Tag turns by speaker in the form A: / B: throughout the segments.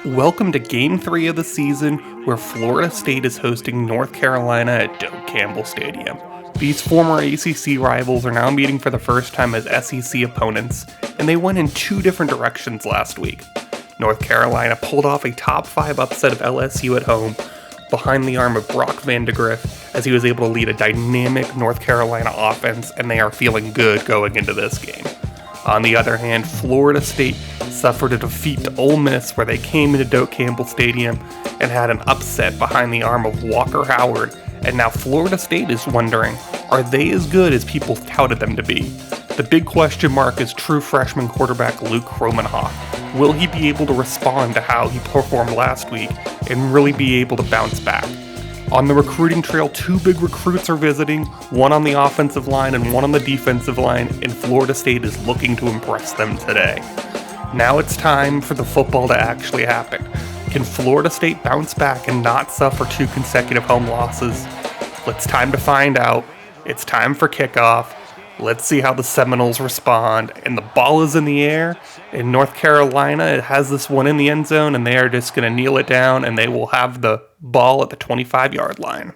A: Welcome to Game 3 of the season, where Florida State is hosting North Carolina at Doak Campbell Stadium. These former ACC rivals are now meeting for the first time as SEC opponents, and they went in two different directions last week. North Carolina pulled off a top 5 upset of LSU at home, behind the arm of Brock Vandegrift, as he was able to lead a dynamic North Carolina offense, and they are feeling good going into this game. On the other hand, Florida State suffered a defeat to Ole Miss, where they came into Doak Campbell Stadium and had an upset behind the arm of Walker Howard, and now Florida State is wondering, are they as good as people touted them to be? The big question mark is true freshman quarterback Luke Kromenhoff. Will he be able to respond to how he performed last week and really be able to bounce back? On the recruiting trail, 2 big recruits are visiting, one on the offensive line and one on the defensive line, and Florida State is looking to impress them today. Now it's time for the football to actually happen. Can Florida State bounce back and not suffer 2 consecutive home losses? It's time to find out. It's time for kickoff. Let's see how the Seminoles respond. And the ball is in the air. In North Carolina, it has this one in the end zone, and they are just going to kneel it down, and they will have the ball at the 25-yard line.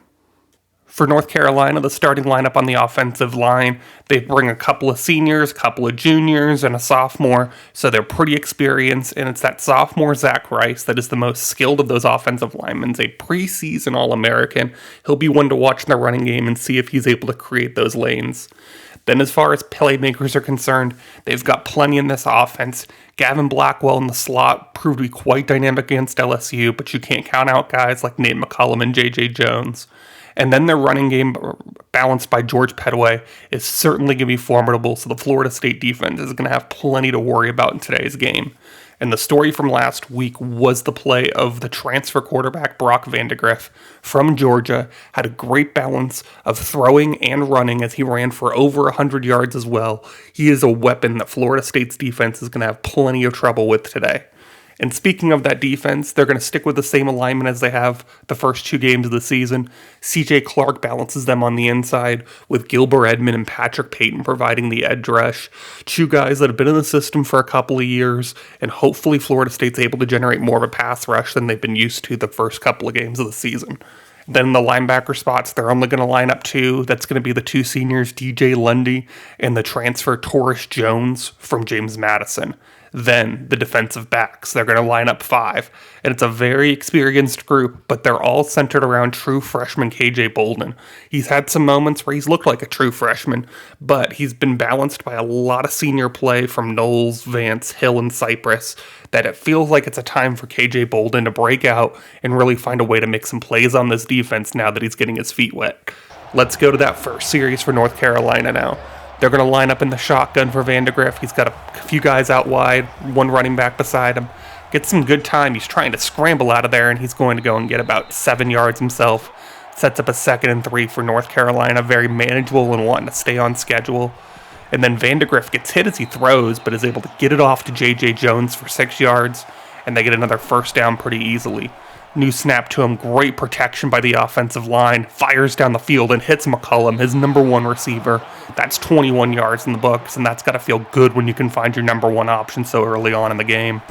A: For North Carolina, the starting lineup on the offensive line, they bring a couple of seniors, a couple of juniors, and a sophomore, so they're pretty experienced, and it's that sophomore Zach Rice that is the most skilled of those offensive linemen. He's a preseason All-American. He'll be one to watch in the running game and see if he's able to create those lanes. Then as far as playmakers are concerned, they've got plenty in this offense. Gavin Blackwell in the slot proved to be quite dynamic against LSU, but you can't count out guys like Nate McCollum and J.J. Jones. And then their running game, balanced by George Pettaway, is certainly going to be formidable, so the Florida State defense is going to have plenty to worry about in today's game. And the story from last week was the play of the transfer quarterback Brock Vandegrift from Georgia. Had a great balance of throwing and running as he ran for over 100 yards as well. He is a weapon that Florida State's defense is going to have plenty of trouble with today. And speaking of that defense, they're going to stick with the same alignment as they have the first 2 games of the season. C.J. Clark balances them on the inside, with Gilbert Edmond and Patrick Payton providing the edge rush. 2 guys that have been in the system for a couple of years, and hopefully Florida State's able to generate more of a pass rush than they've been used to the first couple of games of the season. Then in the linebacker spots, they're only going to line up 2. That's going to be the 2 seniors, DJ Lundy, and the transfer Taurus Jones from James Madison. Then the defensive backs, they're going to line up 5. And it's a very experienced group, but they're all centered around true freshman KJ Bolden. He's had some moments where he's looked like a true freshman, but he's been balanced by a lot of senior play from Knowles, Vance, Hill, and Cypress, that it feels like it's a time for KJ Bolden to break out and really find a way to make some plays on this defense now that he's getting his feet wet. Let's go to that first series for North Carolina now. They're going to line up in the shotgun for Vandegrift. He's got a few guys out wide, 1 running back beside him. Gets some good time. He's trying to scramble out of there, and he's going to go and get about 7 yards himself. Sets up a 2nd and 3 for North Carolina. Very manageable and wanting to stay on schedule. And then Vandegrift gets hit as he throws, but is able to get it off to J.J. Jones for 6 yards, and they get another first down pretty easily. New snap to him, great protection by the offensive line, fires down the field and hits McCollum, his number 1 receiver. That's 21 yards in the books, and that's got to feel good when you can find your number 1 option so early on in the game.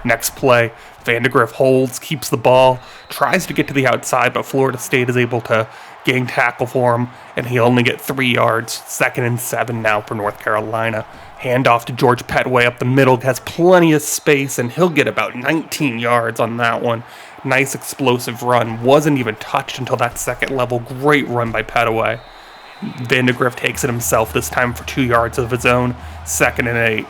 A: Next play, Vandegrift holds, keeps the ball, tries to get to the outside, but Florida State is able to gang tackle for him, and he'll only get 3 yards. 2nd and 7 now for North Carolina. Handoff to George Pettaway up the middle, has plenty of space, and he'll get about 19 yards on that one. Nice explosive run, wasn't even touched until that 2nd level. Great run by Pettaway. Vandegrift takes it himself, this time for 2 yards of his own. 2nd and 8.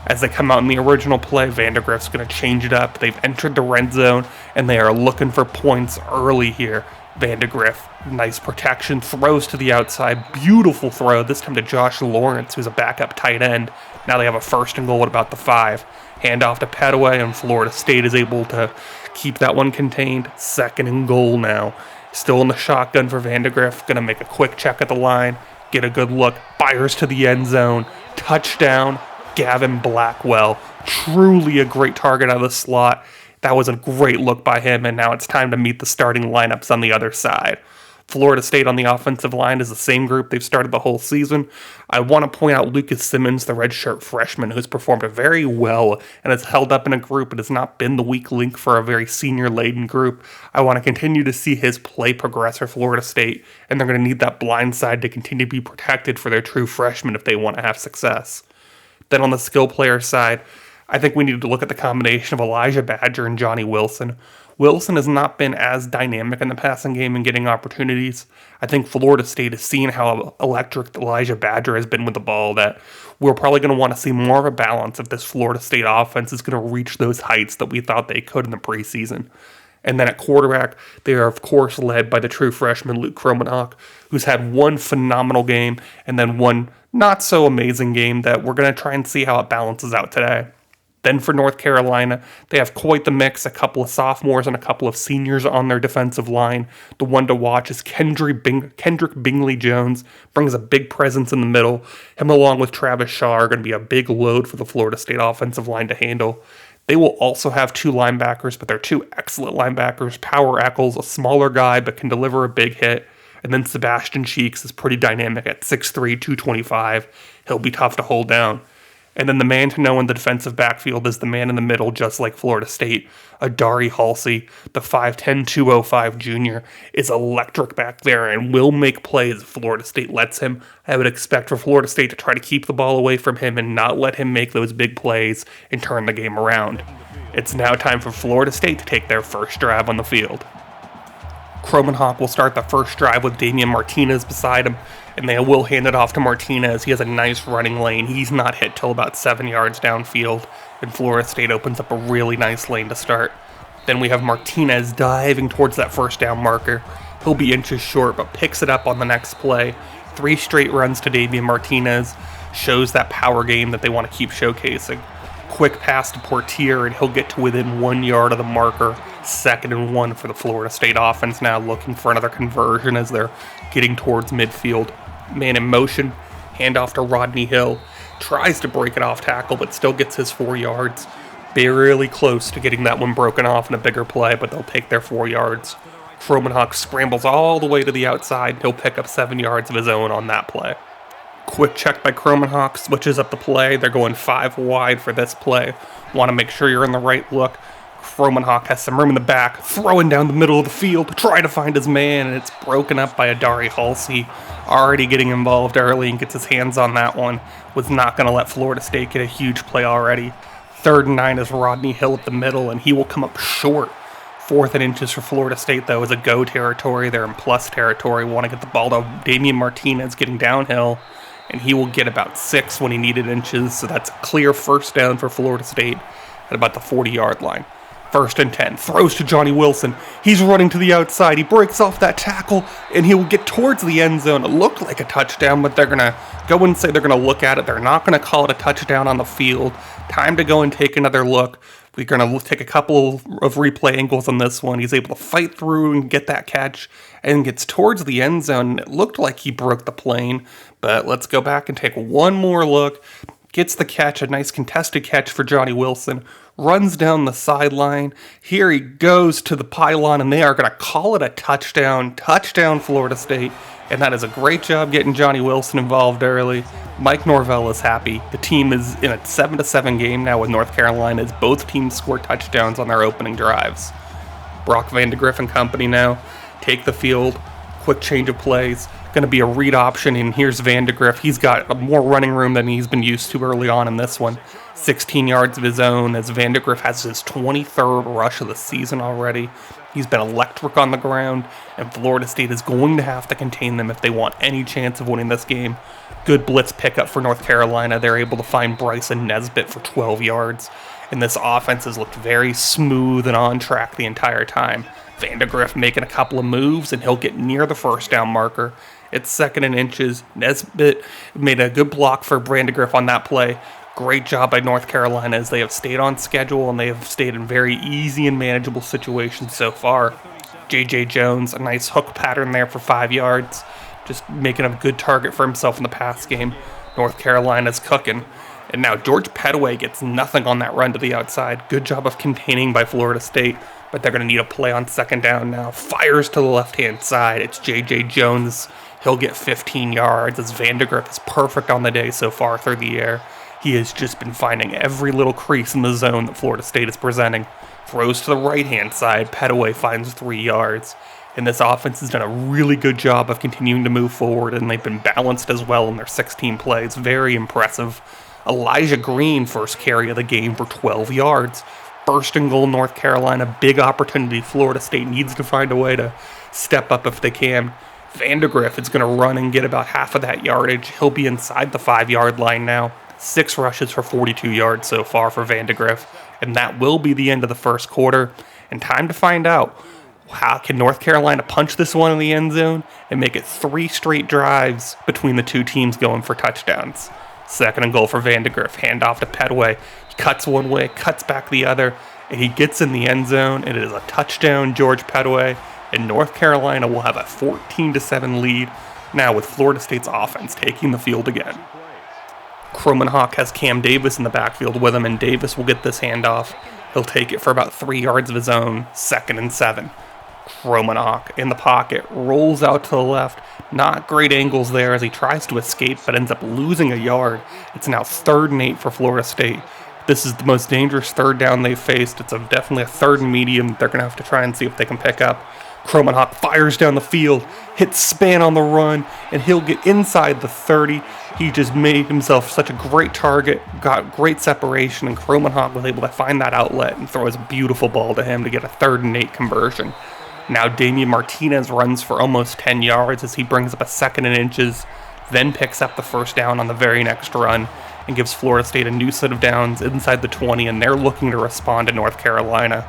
A: As they come out in the original play, Vandegrift's going to change it up. They've entered the red zone, and they are looking for points early here. Vandegrift, nice protection, throws to the outside. Beautiful throw, this time to Josh Lawrence, who's a backup tight end. Now they have a 1st and goal at about the 5. Handoff to Pettaway, and Florida State is able to keep that one contained. 2nd and goal now. Still in the shotgun for Vandegrift. Going to make a quick check at the line. Get a good look. Fires to the end zone. Touchdown, Gavin Blackwell. Truly a great target out of the slot. That was a great look by him, and now it's time to meet the starting lineups on the other side. Florida State on the offensive line is the same group they've started the whole season. I want to point out Lucas Simmons, the redshirt freshman, who's performed very well and has held up in a group and has not been the weak link for a very senior-laden group. I want to continue to see his play progress for Florida State, and they're going to need that blind side to continue to be protected for their true freshmen if they want to have success. Then on the skill player side, I think we need to look at the combination of Elijah Badger and Johnny Wilson. Wilson has not been as dynamic in the passing game and getting opportunities. I think Florida State has seen how electric Elijah Badger has been with the ball that we're probably going to want to see more of a balance if this Florida State offense is going to reach those heights that we thought they could in the preseason. And then at quarterback, they are, of course, led by the true freshman Luke Kromenhoek, who's had one phenomenal game and then one not-so-amazing game that we're going to try and see how it balances out today. Then for North Carolina, they have quite the mix, a couple of sophomores and a couple of seniors on their defensive line. The one to watch is Kendrick Bingley-Jones, brings a big presence in the middle. Him along with Travis Shaw are going to be a big load for the Florida State offensive line to handle. They will also have two linebackers, but they're two excellent linebackers. Power Eccles, a smaller guy, but can deliver a big hit. And then Sebastian Cheeks is pretty dynamic at 6'3", 225. He'll be tough to hold down. And then the man to know in the defensive backfield is the man in the middle, just like Florida State. Adari Halsey, the 5'10", 205 junior, is electric back there and will make plays if Florida State lets him. I would expect for Florida State to try to keep the ball away from him and not let him make those big plays and turn the game around. It's now time for Florida State to take their first drive on the field. Kromenhoek will start the first drive with Damian Martinez beside him, and they will hand it off to Martinez. He has a nice running lane. He's not hit till about 7 yards downfield, and Florida State opens up a really nice lane to start. Then we have Martinez diving towards that first down marker. He'll be inches short, but picks it up on the next play. 3 straight runs to Damian Martinez. Shows that power game that they want to keep showcasing. Quick pass to Portier, and he'll get to within 1 yard of the marker. 2nd and 1 for the Florida State offense now, looking for another conversion as they're getting towards midfield. Man in motion, handoff to Rodney Hill. Tries to break it off tackle, but still gets his 4 yards. Barely close to getting that one broken off in a bigger play, but they'll take their 4 yards. Kromenhoek scrambles all the way to the outside. He'll pick up 7 yards of his own on that play. Quick check by Kromenhoek, switches up the play. They're going 5 wide for this play. Want to make sure you're in the right look. Kromenhoek has some room in the back, throwing down the middle of the field to try to find his man, and it's broken up by Adari Halsey. Already getting involved early and gets his hands on that one. Was not going to let Florida State get a huge play already. 3rd and 9 is Rodney Hill at the middle, and he will come up short. 4th and inches for Florida State, though, is a go territory. They're in plus territory. Want to get the ball to Damian Martinez getting downhill, and he will get about 6 when he needed inches, so that's a clear first down for Florida State at about the 40-yard line. 1st and 10, throws to Johnny Wilson. He's running to the outside. He breaks off that tackle, and he will get towards the end zone. It looked like a touchdown, but they're going to go and say they're going to look at it. They're not going to call it a touchdown on the field. Time to go and take another look. We're going to take a couple of replay angles on this one. He's able to fight through and get that catch and gets towards the end zone. It looked like he broke the plane, but let's go back and take one more look. Gets the catch, a nice contested catch for Johnny Wilson. Runs down the sideline. Here he goes to the pylon, and they are going to call it a touchdown. Touchdown, Florida State. And that is a great job getting Johnny Wilson involved early. Mike Norvell is happy. The team is in a 7-7 game now with North Carolina as both teams score touchdowns on their opening drives. Brock Vandegrift and company now take the field. Quick change of plays. Going to be a read option, and here's Vandegrift. He's got more running room than he's been used to early on in this one. 16 yards of his own as Vandegrift has his 23rd rush of the season already. He's been electric on the ground, and Florida State is going to have to contain them if they want any chance of winning this game. Good blitz pickup for North Carolina. They're able to find Bryson Nesbitt for 12 yards, and this offense has looked very smooth and on track the entire time. Vandegrift making a couple of moves, and he'll get near the first down marker. It's 2nd and inches. Nesbitt made a good block for Vandegrift on that play. Great job by North Carolina as they have stayed on schedule and they have stayed in very easy and manageable situations so far. J.J. Jones, a nice hook pattern there for 5 yards. Just making a good target for himself in the pass game. North Carolina's cooking. And now George Pettaway gets nothing on that run to the outside. Good job of containing by Florida State. but they're going to need a play on second down now. Fires to the left-hand side. It's J.J. Jones. He'll get 15 yards as Vandegrift is perfect on the day so far through the air. He has just been finding every little crease in the zone that Florida State is presenting. Throws to the right-hand side. Petaway finds 3 yards. And this offense has done a really good job of continuing to move forward, and they've been balanced as well in their 16 plays. Very impressive. Elijah Green, first carry of the game for 12 yards. First and goal, North Carolina. Big opportunity. Florida State needs to find a way to step up if they can. Vandegrift is going to run and get about half of that yardage. He'll be inside the 5-yard line now. 6 rushes for 42 yards so far for Vandegrift. And that will be the end of the first quarter. And time to find out, how can North Carolina punch this one in the end zone and make it 3 straight drives between the two teams going for touchdowns. Second and goal for Vandegrift. Handoff to Petaway. He cuts one way, cuts back the other, and he gets in the end zone. And it is a touchdown, George Petaway. And North Carolina will have a 14-7 lead now with Florida State's offense taking the field again. Kromenhoek has Cam Davis in the backfield with him, and Davis will get this handoff. He'll take it for about 3 yards of his own, 2nd and 7. Kromenhoek in the pocket, rolls out to the left. Not great angles there as he tries to escape, but ends up losing a yard. It's now 3rd and 8 for Florida State. This is the most dangerous third down they've faced. It's definitely a 3rd and medium they're going to have to try and see if they can pick up. Kromenhoek fires down the field, hits Span on the run, and he'll get inside the 30. He just made himself such a great target, got great separation, and Kromenhoek was able to find that outlet and throws a beautiful ball to him to get a 3rd and 8 conversion. Now Damian Martinez runs for almost 10 yards as he brings up a 2nd and inches, then picks up the first down on the very next run and gives Florida State a new set of downs inside the 20, and they're looking to respond to North Carolina.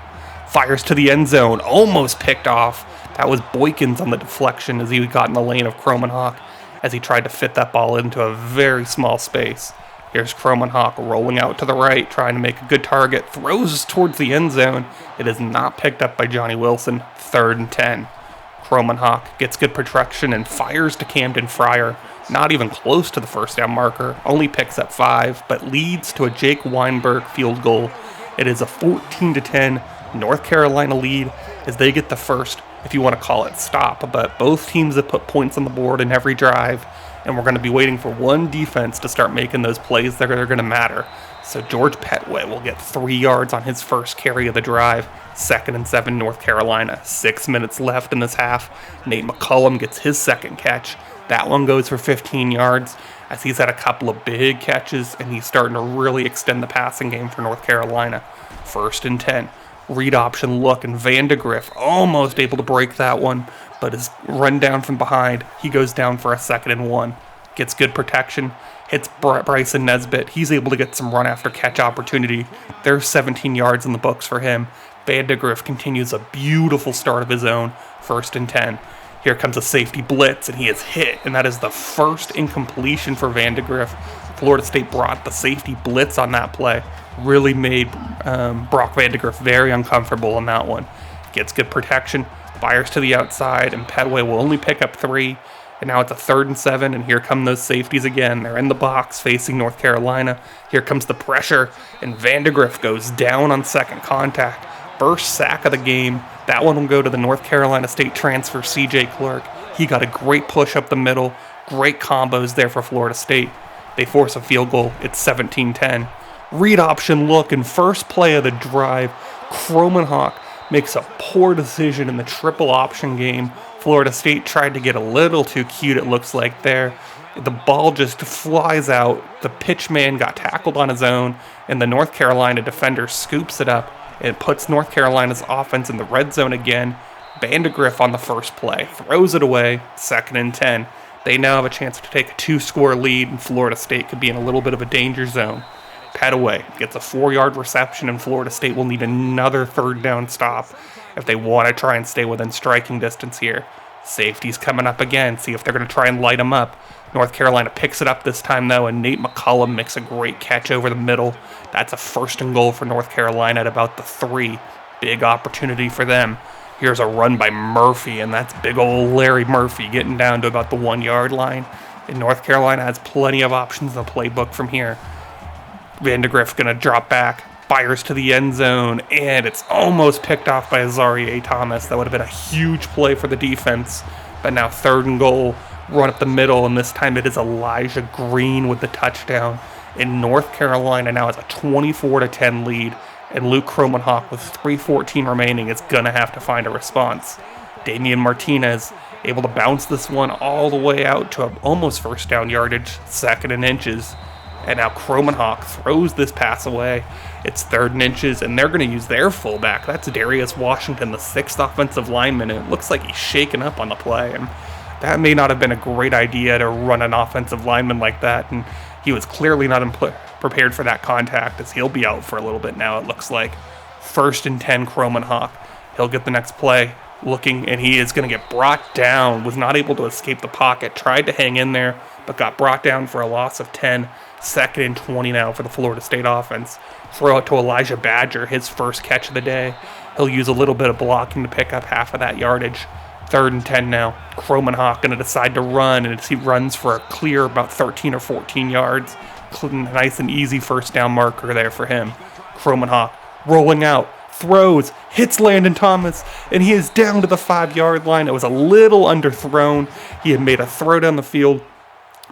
A: Fires to the end zone, almost picked off. That was Boykins on the deflection as he got in the lane of Kromenhoek as he tried to fit that ball into a very small space. Here's Kromenhoek rolling out to the right, trying to make a good target, throws towards the end zone. It is not picked up by Johnny Wilson, 3rd and 10. Kromenhoek gets good protection and fires to Camden Fryer, not even close to the first down marker, only picks up 5, but leads to a Jake Weinberg field goal. It is a 14-10 North Carolina lead as they get the first, if you want to call it, stop, but both teams have put points on the board in every drive, and we're going to be waiting for one defense to start making those plays that are going to matter. So George Petaway will get 3 yards on his first carry of the drive. 2nd and 7 North Carolina. 6 minutes left in this half. Nate McCullum gets his second catch. That one goes for 15 yards as he's had a couple of big catches and he's starting to really extend the passing game for North Carolina. 1st and 10. Read option look, and Vandegrift almost able to break that one, but is run down from behind. He goes down for a 2nd and 1. Gets good protection, hits Bryson Nesbitt. He's able to get some run after catch opportunity. There's 17 yards in the books for him. Vandegrift continues a beautiful start of his own. 1st and 10. Here comes a safety blitz, and he is hit, and that is the first incompletion for Vandegrift. Florida State brought the safety blitz on that play. Really made Brock Vandegrift very uncomfortable on that one. Gets good protection, fires to the outside, and Petaway will only pick up 3. And now it's a 3rd and 7, and here come those safeties again. They're in the box facing North Carolina. Here comes the pressure, and Vandegrift goes down on second contact. First sack of the game. That one will go to the North Carolina State transfer, C.J. Clark. He got a great push up the middle. Great combos there for Florida State. They force a field goal. It's 17-10. Read option look, and first play of the drive, Kromenhoek makes a poor decision in the triple option game. Florida State tried to get a little too cute, it looks like there. The ball just flies out. The pitch man got tackled on his own, and the North Carolina defender scoops it up and puts North Carolina's offense in the red zone again. Vandegrift on the first play, throws it away, 2nd and 10. They now have a chance to take a 2-score lead, and Florida State could be in a little bit of a danger zone. Petaway gets a 4-yard reception, and Florida State will need another 3rd down stop if they want to try and stay within striking distance here. Safety's coming up again, see if they're going to try and light them up. North Carolina picks it up this time, though, and Nate McCullum makes a great catch over the middle. That's a 1st and goal for North Carolina at about the 3. Big opportunity for them. Here's a run by Murphy, and that's big old Larry Murphy getting down to about the 1-yard line. And North Carolina has plenty of options in the playbook from here. Vandegrift going to drop back, fires to the end zone, and it's almost picked off by Azareye'h Thomas. That would have been a huge play for the defense. But now 3rd and goal, run up the middle, and this time it is Elijah Green with the touchdown. And North Carolina now has a 24-10 lead, and Luke Kromenhoek with 3:14 remaining is going to have to find a response. Damian Martinez able to bounce this one all the way out to almost first down yardage, 2nd and inches. And now Kromenhoek throws this pass away. It's 3rd and inches, and they're going to use their fullback. That's Darius Washington, the 6th offensive lineman, and it looks like he's shaken up on the play. And that may not have been a great idea to run an offensive lineman like that, and he was clearly not prepared for that contact, as he'll be out for a little bit now, it looks like. 1st and 10, Kromenhoek. He'll get the next play. Looking, and he is going to get brought down. Was not able to escape the pocket. Tried to hang in there, but got brought down for a loss of 10. 2nd and 20 now for the Florida State offense. Throw it to Elijah Badger, his first catch of the day. He'll use a little bit of blocking to pick up half of that yardage. 3rd and 10 now. Kromenhoek going to decide to run, and as he runs for a clear about 13 or 14 yards. Nice and easy first down marker there for him. Kromenhoek rolling out. Throws, hits Landon Thomas, and he is down to the 5-yard line. It was a little underthrown. He had made a throw down the field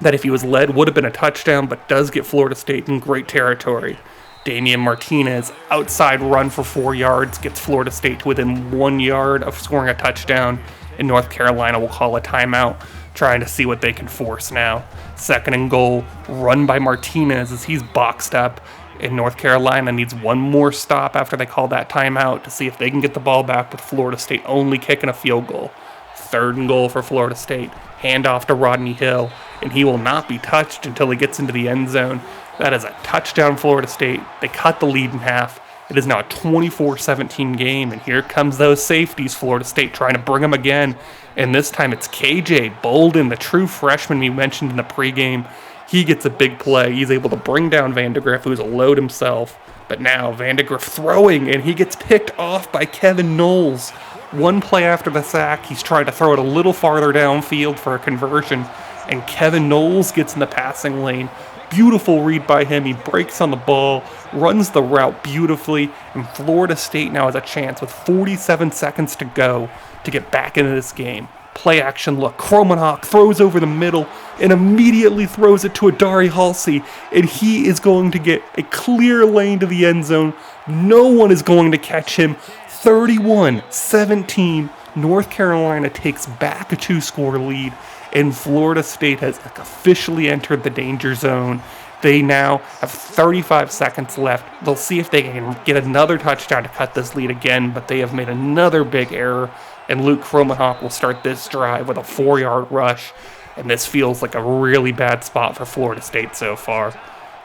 A: that if he was led would have been a touchdown, but does get Florida State in great territory. Damian Martinez, outside run for 4 yards, gets Florida State to within 1 yard of scoring a touchdown, and North Carolina will call a timeout, trying to see what they can force now. 2nd and goal, run by Martinez as he's boxed up. And North Carolina needs one more stop after they call that timeout to see if they can get the ball back, with Florida State only kicking a field goal. 3rd and goal for Florida State. Handoff to Rodney Hill, and he will not be touched until he gets into the end zone. That is a touchdown, Florida State. They cut the lead in half. It is now a 24-17 game, and here comes those safeties, Florida State trying to bring them again. And this time it's KJ Bolden, the true freshman we mentioned in the pregame. He gets a big play. He's able to bring down Vandegrift, who's a load himself. But now Vandegrift throwing, and he gets picked off by Kevin Knowles. One play after the sack, he's trying to throw it a little farther downfield for a conversion, and Kevin Knowles gets in the passing lane. Beautiful read by him. He breaks on the ball, runs the route beautifully, and Florida State now has a chance with 47 seconds to go to get back into this game. Play action look. Kromenhoek throws over the middle and immediately throws it to Adari Halsey, and he is going to get a clear lane to the end zone. No one is going to catch him. 31-17. North Carolina takes back a 2-score lead, and Florida State has officially entered the danger zone. They now have 35 seconds left. They'll see if they can get another touchdown to cut this lead again, but they have made another big error, and Luke Kromenhoek will start this drive with a 4-yard rush, and this feels like a really bad spot for Florida State so far.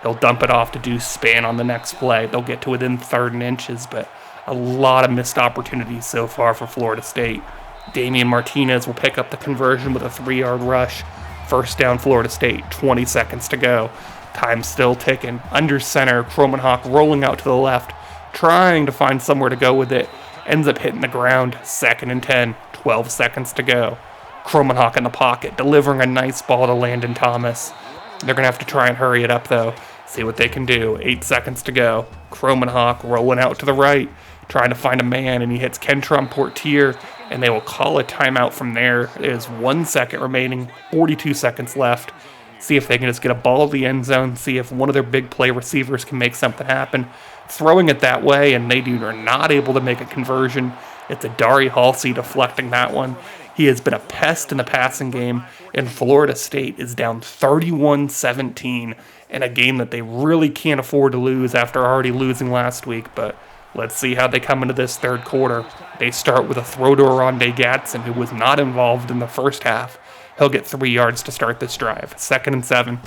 A: He'll dump it off to Deuce Spann on the next play. They'll get to within 3rd and inches, but a lot of missed opportunities so far for Florida State. Damian Martinez will pick up the conversion with a 3-yard rush. First down, Florida State, 20 seconds to go. Time still ticking. Under center, Kromenhoek rolling out to the left, trying to find somewhere to go with it. Ends up hitting the ground. 2nd and 10, 12 seconds to go. Kromenhoek in the pocket, delivering a nice ball to Landon Thomas. They're going to have to try and hurry it up, though. See what they can do. 8 seconds to go. Kromenhoek rolling out to the right, trying to find a man, and he hits Kentron Portier, and they will call a timeout from there. It is 1 second remaining, 42 seconds left. See if they can just get a ball to the end zone, see if one of their big play receivers can make something happen. Throwing it that way, and they are not able to make a conversion. It's Adari Halsey deflecting that one. He has been a pest in the passing game, and Florida State is down 31-17 in a game that they really can't afford to lose after already losing last week. But let's see how they come into this third quarter. They start with a throw to Rondé Gatson, who was not involved in the first half. He'll get 3 yards to start this drive. 2nd and 7.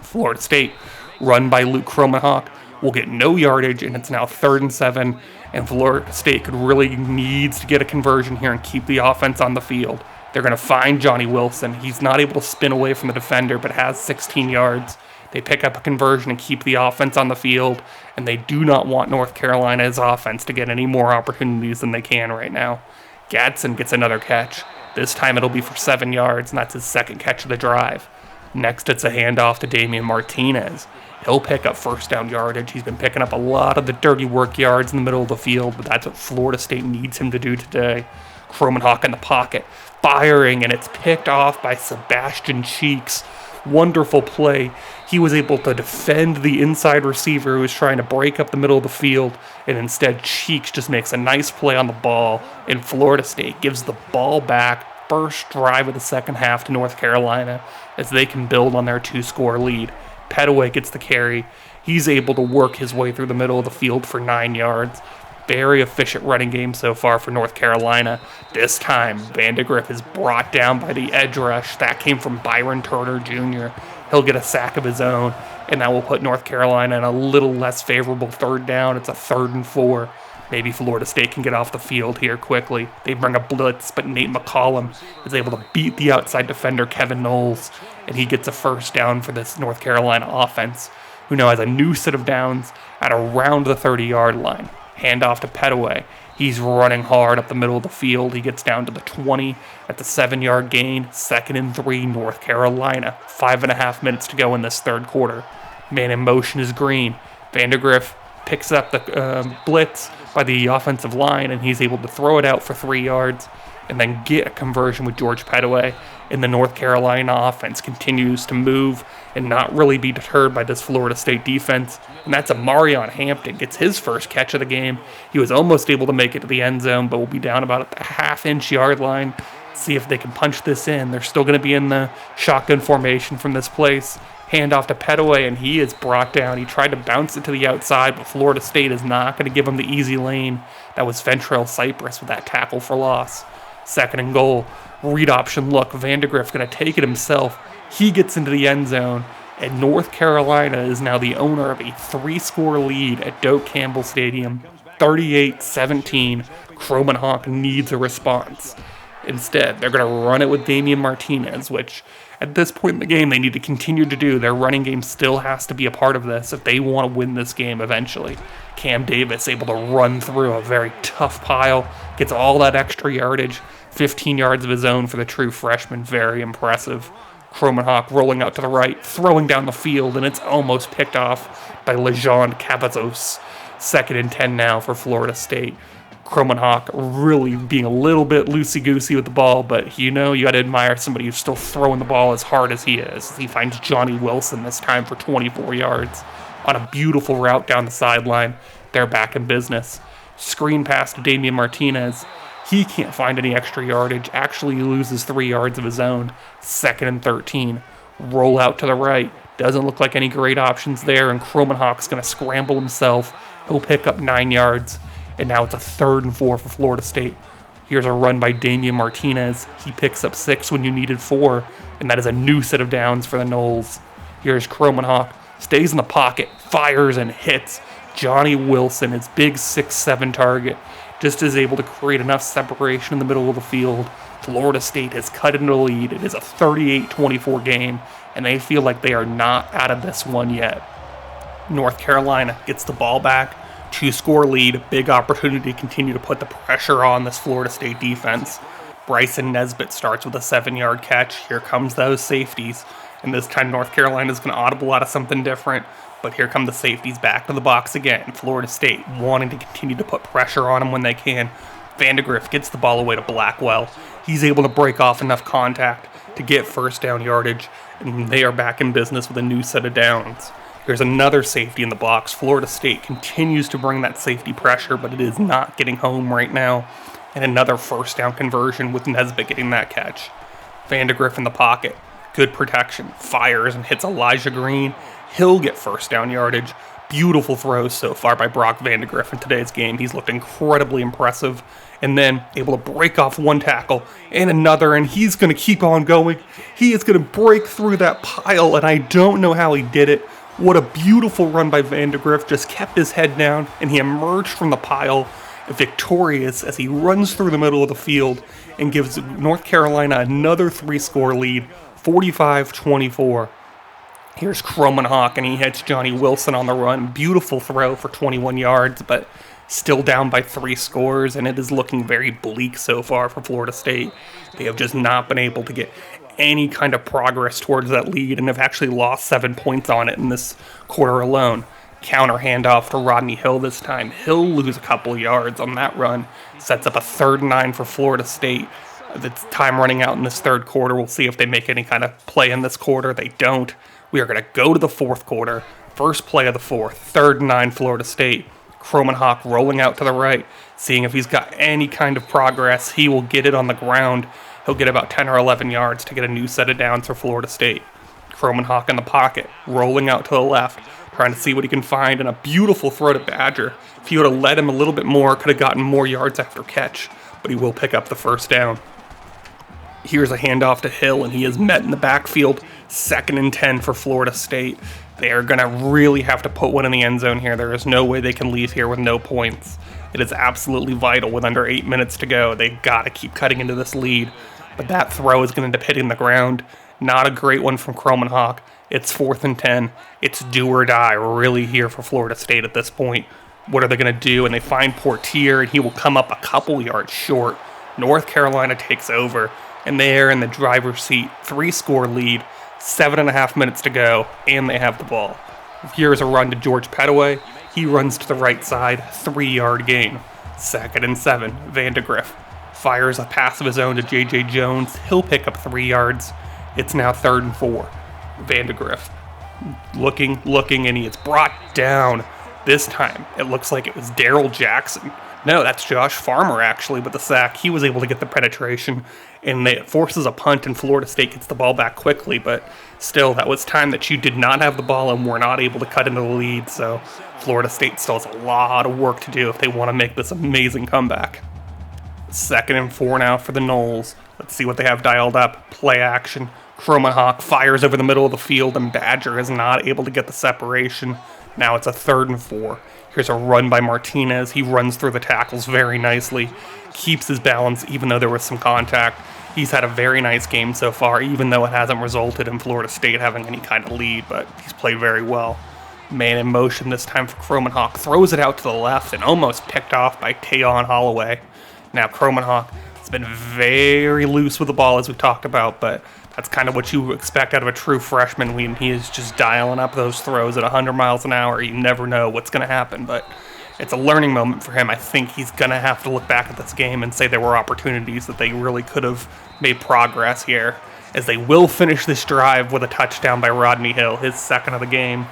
A: Florida State, run by Luke Kromenhoek, will get no yardage, and it's now 3rd and 7. And Florida State could really needs to get a conversion here and keep the offense on the field. They're going to find Johnny Wilson. He's not able to spin away from the defender, but has 16 yards. They pick up a conversion and keep the offense on the field, and they do not want North Carolina's offense to get any more opportunities than they can right now. Gatson gets another catch. This time it'll be for 7 yards, and that's his second catch of the drive. Next, it's a handoff to Damian Martinez. He'll pick up first down yardage. He's been picking up a lot of the dirty work yards in the middle of the field, but that's what Florida State needs him to do today. Kromenhoek in the pocket, firing, and it's picked off by Sebastian Cheeks. Wonderful play. He was able to defend the inside receiver who was trying to break up the middle of the field, and instead Cheeks just makes a nice play on the ball, and Florida State gives the ball back first drive of the second half to North Carolina as they can build on their 2-score lead. Pettaway gets the carry. He's able to work his way through the middle of the field for 9 yards. Very efficient running game so far for North Carolina. This time, Vandegrift is brought down by the edge rush. That came from Byron Turner Jr. He'll get a sack of his own, and that will put North Carolina in a little less favorable third down. It's a 3rd and 4. Maybe Florida State can get off the field here quickly. They bring a blitz, but Nate McCollum is able to beat the outside defender Kevin Knowles, and he gets a first down for this North Carolina offense, who now has a new set of downs at around the 30-yard line. Handoff to Pettaway. He's running hard up the middle of the field. He gets down to the 20 at the 7-yard gain. 2nd and 3, North Carolina. 5.5 minutes to go in this third quarter. Man in motion is Green. Vandegrift picks up the blitz by the offensive line, and he's able to throw it out for 3 yards and then get a conversion with George Pettaway. And the North Carolina offense continues to move and not really be deterred by this Florida State defense. And that's Amarion Hampton gets his first catch of the game. He was almost able to make it to the end zone, but will be down about at the half-inch yard line. See if they can punch this in. They're still going to be in the shotgun formation from this place. Handoff to Pettaway, and he is brought down. He tried to bounce it to the outside, but Florida State is not going to give him the easy lane. That was Ventrell Cypress with that tackle for loss. 2nd and goal. Read option look. Vandegrift going to take it himself. He gets into the end zone, and North Carolina is now the owner of a 3-score lead at Doak Campbell Stadium. 38-17. Kromenhoek needs a response. Instead, they're going to run it with Damian Martinez, which at this point in the game they need to continue to do. Their running game still has to be a part of this if they want to win this game eventually. Cam Davis able to run through a very tough pile, gets all that extra yardage, 15 yards of his own for the true freshman. Very impressive. Kromenhoek rolling out to the right, throwing down the field, and it's almost picked off by Lejean Cavazos. 2nd and 10 now for Florida State. Kromenhoek really being a little bit loosey-goosey with the ball, but you got to admire somebody who's still throwing the ball as hard as he is. He finds Johnny Wilson this time for 24 yards on a beautiful route down the sideline. They're back in business. Screen pass to Damian Martinez. He can't find any extra yardage. Actually, he loses 3 yards of his own. 2nd and 13. Roll out to the right. Doesn't look like any great options there, and Kromenhoek's going to scramble himself. He'll pick up 9 yards, and now it's a 3rd and 4 for Florida State. Here's a run by Damian Martinez. He picks up 6 when you needed 4, and that is a new set of downs for the Noles. Here's Kromenhoek. Stays in the pocket, fires and hits. Johnny Wilson, his big 6'7" target, just is able to create enough separation in the middle of the field. Florida State has cut into the lead. It is a 38-24 game, and they feel like they are not out of this one yet. North Carolina gets the ball back. 2-score lead. Big opportunity to continue to put the pressure on this Florida State defense. Bryson Nesbitt starts with a 7-yard catch. Here comes those safeties. And this time North Carolina is going to audible out of something different. But here come the safeties back to the box again. Florida State wanting to continue to put pressure on them when they can. Vandegrift gets the ball away to Blackwell. He's able to break off enough contact to get first down yardage. And they are back in business with a new set of downs. There's another safety in the box. Florida State continues to bring that safety pressure, but it is not getting home right now. And another first down conversion with Nesbitt getting that catch. Vandegrift in the pocket. Good protection. Fires and hits Elijah Green. He'll get first down yardage. Beautiful throws so far by Brock Vandegrift in today's game. He's looked incredibly impressive. And then able to break off one tackle and another, and he's going to keep on going. He is going to break through that pile, and I don't know how he did it. What a beautiful run by Vandegrift. Just kept his head down, and he emerged from the pile victorious as he runs through the middle of the field and gives North Carolina another 3-score lead, 45-24. Here's Kromenhoek, and he hits Johnny Wilson on the run. Beautiful throw for 21 yards, but still down by 3 scores, and it is looking very bleak so far for Florida State. They have just not been able to get any kind of progress towards that lead and have actually lost 7 points on it in this quarter alone. Counter handoff to Rodney Hill this time. He'll lose a couple yards on that run. Sets up a 3rd and 9 for Florida State. The time running out in this third quarter. We'll see if they make any kind of play in this quarter. They don't. We are going to go to the fourth quarter. First play of the fourth. 3rd and 9 Florida State. Kromenhoek rolling out to the right, seeing if he's got any kind of progress. He will get it on the ground. He'll get about 10 or 11 yards to get a new set of downs for Florida State. Kromenhoek in the pocket, rolling out to the left, trying to see what he can find, and a beautiful throw to Badger. If he would have led him a little bit more, could have gotten more yards after catch, but he will pick up the first down. Here's a handoff to Hill, and he is met in the backfield. 2nd and 10 for Florida State. They are going to really have to put one in the end zone here. There is no way they can leave here with no points. It is absolutely vital with under 8 minutes to go. They've got to keep cutting into this lead. But that throw is going to end up hitting the ground. Not a great one from Kromenhoek. It's 4th and 10. It's do or die really here for Florida State at this point. What are they going to do? And they find Portier, and he will come up a couple yards short. North Carolina takes over, and they're in the driver's seat. 3-score lead. 7.5 minutes to go, and they have the ball. Here's a run to George Pettaway. He runs to the right side, 3-yard gain. 2nd and 7, Vandegrift fires a pass of his own to J.J. Jones. He'll pick up 3 yards. It's now 3rd and 4. Vandegrift looking, and he is brought down. This time, it looks like it was Daryl Jackson. No, that's Josh Farmer, actually, with the sack. He was able to get the penetration, and it forces a punt, and Florida State gets the ball back quickly, but still, that was time that you did not have the ball and were not able to cut into the lead, so Florida State still has a lot of work to do if they want to make this amazing comeback. 2nd and 4 now for the Noles. Let's see what they have dialed up. Play action. Kromenhoek fires over the middle of the field, and Badger is not able to get the separation. Now it's a 3rd and 4. Here's a run by Martinez. He runs through the tackles very nicely, keeps his balance even though there was some contact. He's had a very nice game so far, even though it hasn't resulted in Florida State having any kind of lead, but he's played very well. Man in motion this time for Kromenhoek. Throws it out to the left and almost picked off by Tayon Holloway. Now Kromenhoek has been very loose with the ball, as we talked about, but that's kind of what you expect out of a true freshman when he is just dialing up those throws at 100 miles an hour. You never know what's going to happen, but it's a learning moment for him. I think he's going to have to look back at this game and say there were opportunities that they really could have made progress here, as they will finish this drive with a touchdown by Rodney Hill, his 2nd of the game.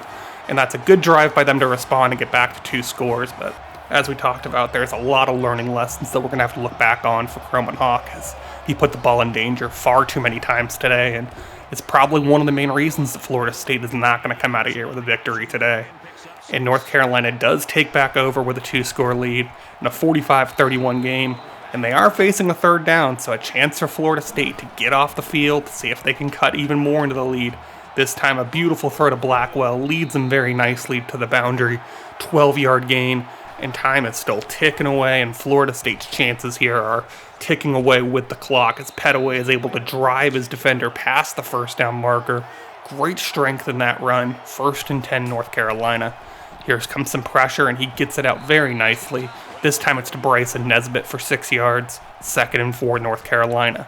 A: And that's a good drive by them to respond and get back to 2 scores, but as we talked about, there's a lot of learning lessons that we're going to have to look back on for Kromenhoek, as he put the ball in danger far too many times today, and it's probably one of the main reasons that Florida State is not going to come out of here with a victory today. And North Carolina does take back over with a 2-score lead in a 45-31 game, and they are facing a 3rd down, so a chance for Florida State to get off the field, to see if they can cut even more into the lead. This time a beautiful throw to Blackwell leads them very nicely to the boundary, 12-yard gain, and time is still ticking away, and Florida State's chances here are ticking away with the clock as Pettaway is able to drive his defender past the 1st down marker. Great strength in that run. 1st and 10 North Carolina. Here comes some pressure, and he gets it out very nicely. This time it's to Bryson Nesbitt for 6 yards. 2nd and 4 North Carolina.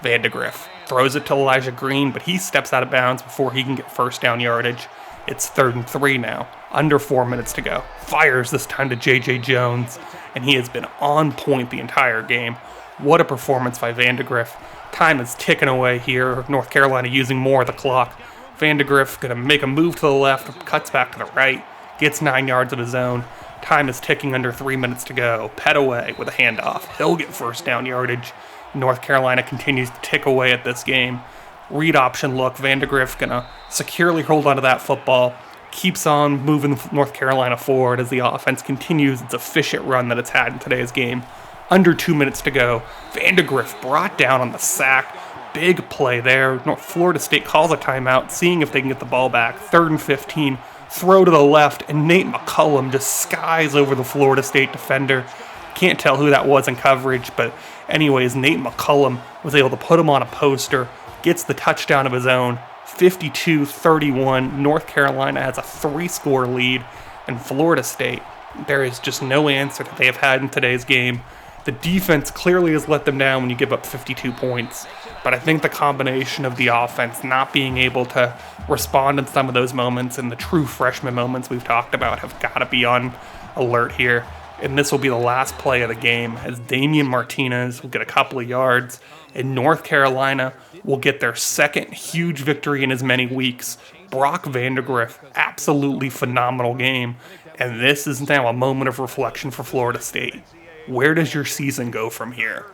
A: Vandegrift throws it to Elijah Green, but he steps out of bounds before he can get 1st down yardage. It's 3rd and 3 now. Under 4 minutes to go. Fires this time to J.J. Jones, and he has been on point the entire game. What a performance by Vandegrift. Time is ticking away here. North Carolina using more of the clock. Vandegrift going to make a move to the left, cuts back to the right, gets 9 yards of his own. Time is ticking, under 3 minutes to go. Pettaway with a handoff. He'll get 1st down yardage. North Carolina continues to tick away at this game. Read option look. Vandegrift going to securely hold onto that football. Keeps on moving North Carolina forward as the offense continues its efficient run that it's had in today's game. Under 2 minutes to go. Vandegrift brought down on the sack. Big play there. Florida State calls a timeout, seeing if they can get the ball back. 3rd and 15. Throw to the left, and Nate McCullum just skies over the Florida State defender. Can't tell who that was in coverage, but anyways, Nate McCullum was able to put him on a poster. Gets the touchdown of his own. 52-31. North Carolina has a 3-score lead, and Florida State, there is just no answer that they have had in today's game. The defense clearly has let them down when you give up 52 points, but I think the combination of the offense not being able to respond in some of those moments and the true freshman moments we've talked about have got to be on alert here. And this will be the last play of the game as Damian Martinez will get a couple of yards, and North Carolina will get their second huge victory in as many weeks. Brock Vandagriff, absolutely phenomenal game, and this is now a moment of reflection for Florida State. Where does your season go from here?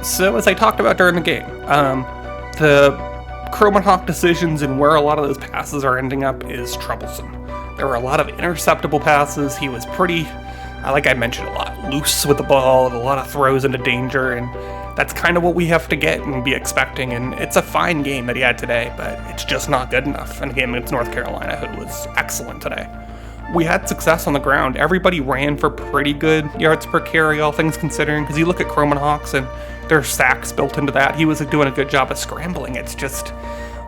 A: So, as I talked about during the game, the Croman Hawk decisions and where a lot of those passes are ending up is troublesome. There were a lot of interceptable passes. He was pretty, like I mentioned, a lot loose with the ball, a lot of throws into danger, and that's kind of what we have to get and be expecting. And it's a fine game that he had today, but it's just not good enough in a game against North Carolina, who was excellent today. We had success on the ground. Everybody ran for pretty good yards per carry, all things considering, because you look at Croman Hawks and there's sacks built into that. He was doing a good job of scrambling. It's just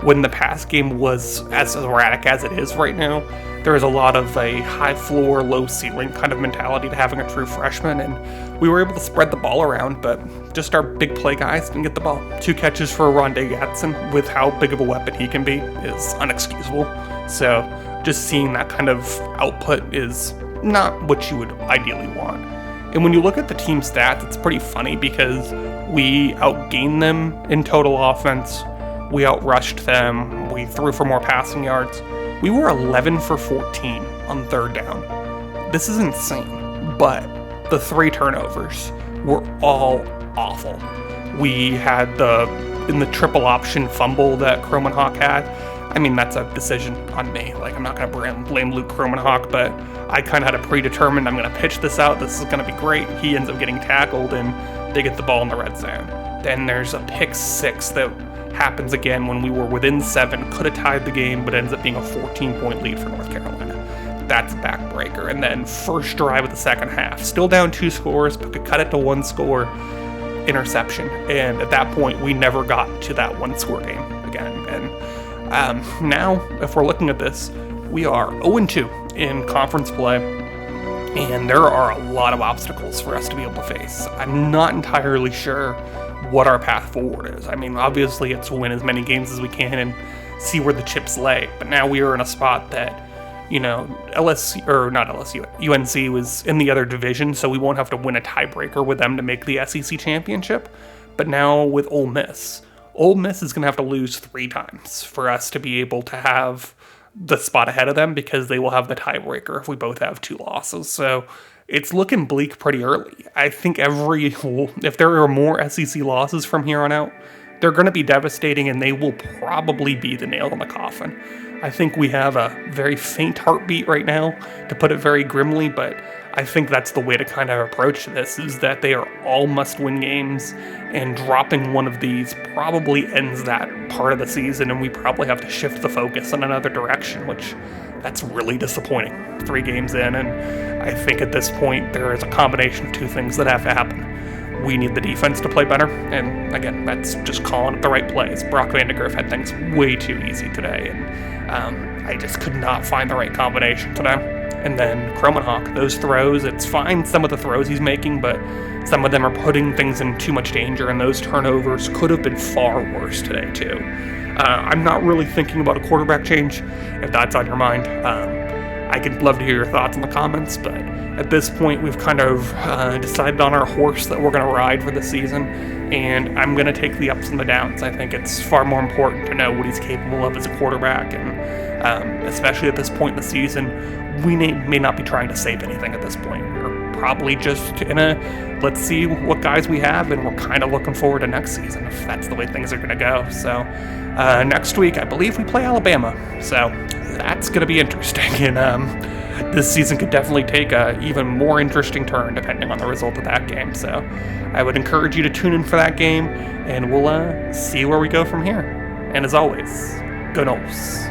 A: when the pass game was as erratic as it is right now, there is a lot of a high floor, low ceiling kind of mentality to having a true freshman, and we were able to spread the ball around, but just our big play guys didn't get the ball. 2 catches for Rondé Gatson, with how big of a weapon he can be, is unexcusable. So just seeing that kind of output is not what you would ideally want. And when you look at the team stats, it's pretty funny because we outgained them in total offense, we outrushed them, we threw for more passing yards. We were 11 for 14 on third down. This is insane, but the 3 turnovers were all awful. We had in the triple option fumble that Croman Hawk had. I mean, that's a decision on me. Like, I'm not going to blame Luke Croman Hawk, but I kind of had a predetermined, I'm going to pitch this out, this is going to be great. He ends up getting tackled, and they get the ball in the red zone. Then there's a pick 6 that happens again when we were within 7, could have tied the game, but ends up being a 14-point lead for North Carolina. That's a backbreaker. And then first drive of the second half, still down 2 scores, but could cut it to 1 score, interception. And at that point, we never got to that 1-score game again. And now, if we're looking at this, we are 0-2 in conference play, and there are a lot of obstacles for us to be able to face. I'm not entirely sure what our path forward is. I mean, obviously it's win as many games as we can and see where the chips lay, but now we are in a spot that, you know, UNC was in the other division, so we won't have to win a tiebreaker with them to make the SEC championship. But now with Ole Miss is going to have to lose 3 times for us to be able to have the spot ahead of them, because they will have the tiebreaker if we both have 2 losses. So it's looking bleak pretty early. I think if there are more SEC losses from here on out, they're going to be devastating, and they will probably be the nail in the coffin. I think we have a very faint heartbeat right now, to put it very grimly, but I think that's the way to kind of approach this, is that they are all must-win games, and dropping one of these probably ends that part of the season, and we probably have to shift the focus in another direction, which that's really disappointing. 3 games in, and I think at this point there is a combination of 2 things that have to happen. We need the defense to play better, and again, that's just calling it the right plays. Brock Vandagriff had things way too easy today, and I just could not find the right combination today. And then Croman Hawk, those throws, it's fine, some of the throws he's making, but some of them are putting things in too much danger, and those turnovers could have been far worse today too. I'm not really thinking about a quarterback change, if that's on your mind. I could love to hear your thoughts in the comments, but at this point we've kind of decided on our horse that we're going to ride for the season, and I'm going to take the ups and the downs. I think it's far more important to know what he's capable of as a quarterback, and especially at this point in the season, we may not be trying to save anything at this point. We're probably just in let's see what guys we have, and we're kind of looking forward to next season, if that's the way things are going to go. So next week, I believe we play Alabama, so that's going to be interesting, and this season could definitely take a even more interesting turn depending on the result of that game. So I would encourage you to tune in for that game, and we'll see where we go from here. And as always, go Noles.